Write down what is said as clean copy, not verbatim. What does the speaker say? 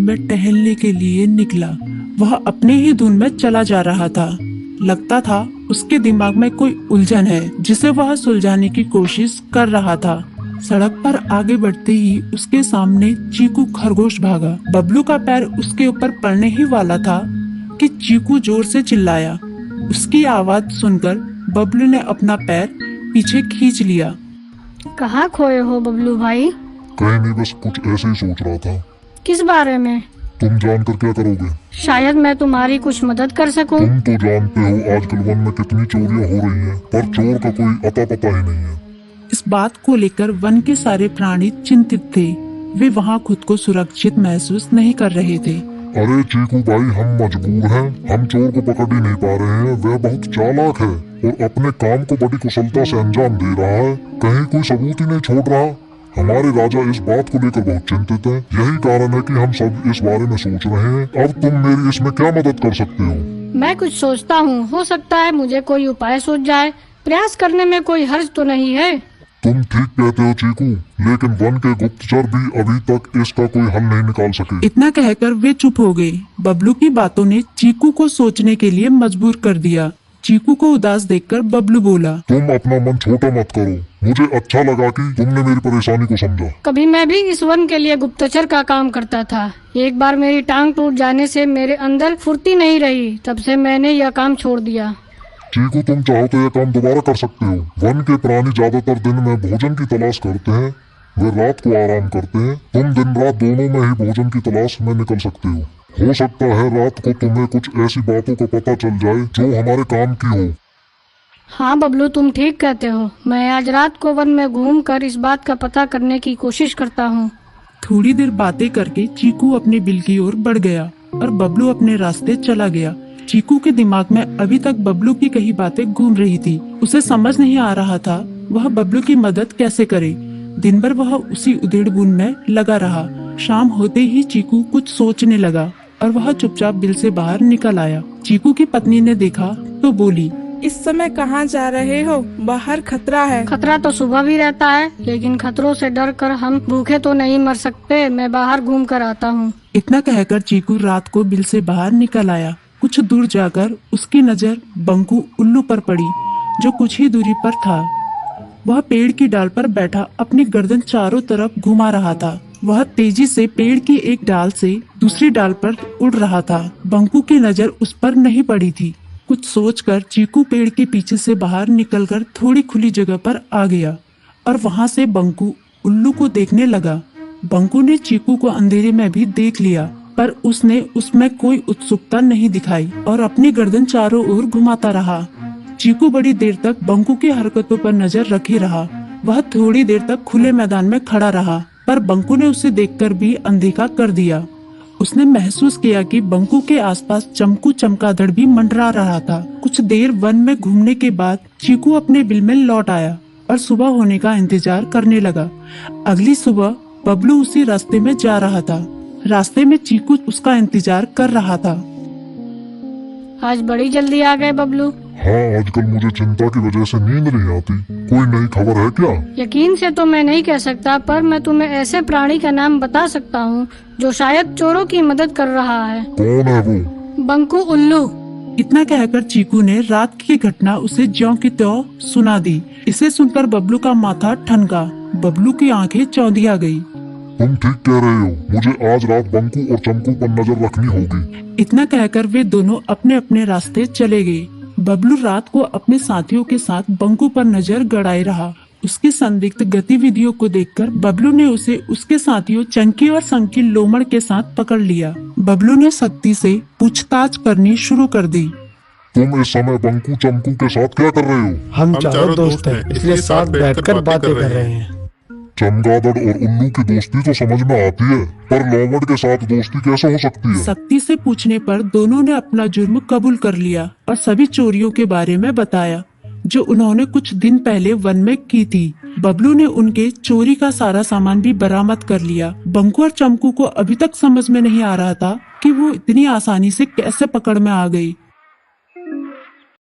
में टहलने के लिए निकला। वह अपने ही धुन में चला जा रहा था। लगता था उसके दिमाग में कोई उलझन है जिसे वह सुलझाने की कोशिश कर रहा था। सड़क पर आगे बढ़ते ही उसके सामने चीकू खरगोश भागा। बबलू का पैर उसके ऊपर पड़ने ही वाला था कि चीकू जोर से चिल्लाया। उसकी आवाज सुनकर बबलू ने अपना पैर पीछे खींच लिया। कहाँ खोए हो बबलू भाई? कहीं नहीं, बस कुछ ऐसे ही सोच रहा था। किस बारे में? तुम जानकर क्या करोगे? शायद मैं तुम्हारी कुछ मदद कर सकूं। तुम तो जानते हो आजकल वन में कितनी चोरियां हो रही हैं, पर चोर का कोई अता पता ही नहीं है। इस बात को लेकर वन के सारे प्राणी चिंतित थे। वे वहाँ खुद को सुरक्षित महसूस नहीं कर रहे थे। अरे चीकू भाई, हम मजबूर हैं। हम चोर को पकड़ ही नहीं पा रहे हैं। वह बहुत चालाक है और अपने काम को बड़ी कुशलता से अंजाम दे रहा है। कहीं कोई सबूत ही नहीं छोड़ रहा। हमारे राजा इस बात को लेकर बहुत चिंतित हैं। यही कारण है कि हम सब इस बारे में सोच रहे हैं। अब तुम मेरी इसमें क्या मदद कर सकते हो? मैं कुछ सोचता हूँ, हो सकता है मुझे कोई उपाय सूझ जाए। प्रयास करने में कोई हर्ज तो नहीं है। तुम ठीक कहते हो चीकू, लेकिन वन के गुप्तचर भी अभी तक इसका कोई हल नहीं निकाल सके। इतना कहकर वे चुप हो गए। बबलू की बातों ने चीकू को सोचने के लिए मजबूर कर दिया। चीकू को उदास देखकर बबलू बोला, तुम अपना मन छोटा मत करो। मुझे अच्छा लगा कि तुमने मेरी परेशानी को समझा। कभी मैं भी इस वन के लिए गुप्तचर का काम करता था। एक बार मेरी टांग टूट जाने से मेरे अंदर फुर्ती नहीं रही। तब से मैंने यह काम छोड़ दिया। चीकू, तुम चाहो तो यह काम दोबारा कर सकते हो। वन के प्राणी ज्यादातर दिन में भोजन की तलाश करते हैं, वे रात को आराम करते हैं। तुम दिन रात दोनों में ही भोजन की तलाश में निकल सकते हो सकता है रात को तुम्हें कुछ ऐसी बातों का पता चल जाए जो हमारे काम की हो। हाँ बबलू, तुम ठीक कहते हो। मैं आज रात को वन में घूमकर इस बात का पता करने की कोशिश करता हूँ। थोड़ी देर बातें करके चीकू अपने बिल की ओर बढ़ गया और बबलू अपने रास्ते चला गया। चीकू के दिमाग में अभी तक बबलू की कही बातें घूम रही थी। उसे समझ नहीं आ रहा था वह बबलू की मदद कैसे करे। दिन भर वह उसी उधेड़-बुन में लगा रहा। शाम होते ही चीकू कुछ सोचने लगा और वह चुपचाप बिल से बाहर निकल आया। चीकू की पत्नी ने देखा तो बोली, इस समय कहाँ जा रहे हो? बाहर खतरा है। खतरा तो सुबह भी रहता है, लेकिन खतरों से डर कर हम भूखे तो नहीं मर सकते। मैं बाहर घूम कर आता हूँ। इतना कहकर चीकू रात को बिल से बाहर निकल आया। कुछ दूर जाकर उसकी नजर बंकू उल्लू पर पड़ी, जो कुछ ही दूरी पर था। वह पेड़ की डाल पर बैठा अपनी गर्दन चारों तरफ घुमा रहा था। वह तेजी से पेड़ की एक डाल से दूसरी डाल पर उड़ रहा था। बंकू की नजर उस पर नहीं पड़ी थी। कुछ सोचकर चीकू पेड़ के पीछे से बाहर निकलकर थोड़ी खुली जगह पर आ गया और वहां से बंकू उल्लू को देखने लगा। बंकू ने चीकू को अंधेरे में भी देख लिया, पर उसने उसमें कोई उत्सुकता नहीं दिखाई और अपनी गर्दन चारों ओर घुमाता रहा। चीकू बड़ी देर तक बंकू की हरकतों पर नजर रखे रहा। वह थोड़ी देर तक खुले मैदान में खड़ा रहा, पर बंकू ने उसे देखकर भी अनदेखा कर दिया। उसने महसूस किया कि बंकू के आसपास चमकू चमगादड़ भी मंडरा रहा था। कुछ देर वन में घूमने के बाद चीकू अपने बिल में लौट आया और सुबह होने का इंतजार करने लगा। अगली सुबह बबलू उसी रास्ते में जा रहा था। रास्ते में चीकू उसका इंतजार कर रहा था। आज बड़ी जल्दी आ गए बबलू। हाँ, आजकल मुझे चिंता की वजह से नींद नहीं आती। कोई नई खबर है क्या? यकीन से तो मैं नहीं कह सकता, पर मैं तुम्हें ऐसे प्राणी का नाम बता सकता हूँ जो शायद चोरों की मदद कर रहा है। कौन है वो? बंकू उल्लू। इतना कहकर चीकू ने रात की घटना उसे ज्यों की त्यों सुना दी। इसे सुनकर बबलू का माथा ठनका। बबलू की आंखें चौंधिया गई। तुम ठीक कह रहे हो। मुझे आज रात बंकू और चमकू पर नजर रखनी होगी। इतना कहकर वे दोनों अपने अपने रास्ते चले गए। बबलू रात को अपने साथियों के साथ बंकू पर नजर गड़ाए रहा। उसकी संदिग्ध गतिविधियों को देखकर बबलू ने उसे उसके साथियों चंकी और संकी लोमड़ के साथ पकड़ लिया। बबलू ने सख्ती से पूछताछ करनी शुरू कर दी। तुम इस समय बंकू चमकू के साथ क्या कर रहे हो? हम चारों दोस्त हैं, इसलिए साथ बैठकर बातें कर रहे हैं। चमगादड़ और उल्लू की दोस्ती तो समझ में आती है, पर लोमड़ के साथ दोस्ती कैसे हो सकती है? सख्ती से पूछने पर दोनों ने अपना जुर्म कबूल कर लिया और सभी चोरियों के बारे में बताया जो उन्होंने कुछ दिन पहले वन में की थी। बबलू ने उनके चोरी का सारा सामान भी बरामद कर लिया। बंकू और चमकू को अभी तक समझ में नहीं आ रहा था कि वो इतनी आसानी से कैसे पकड़ में आ गई।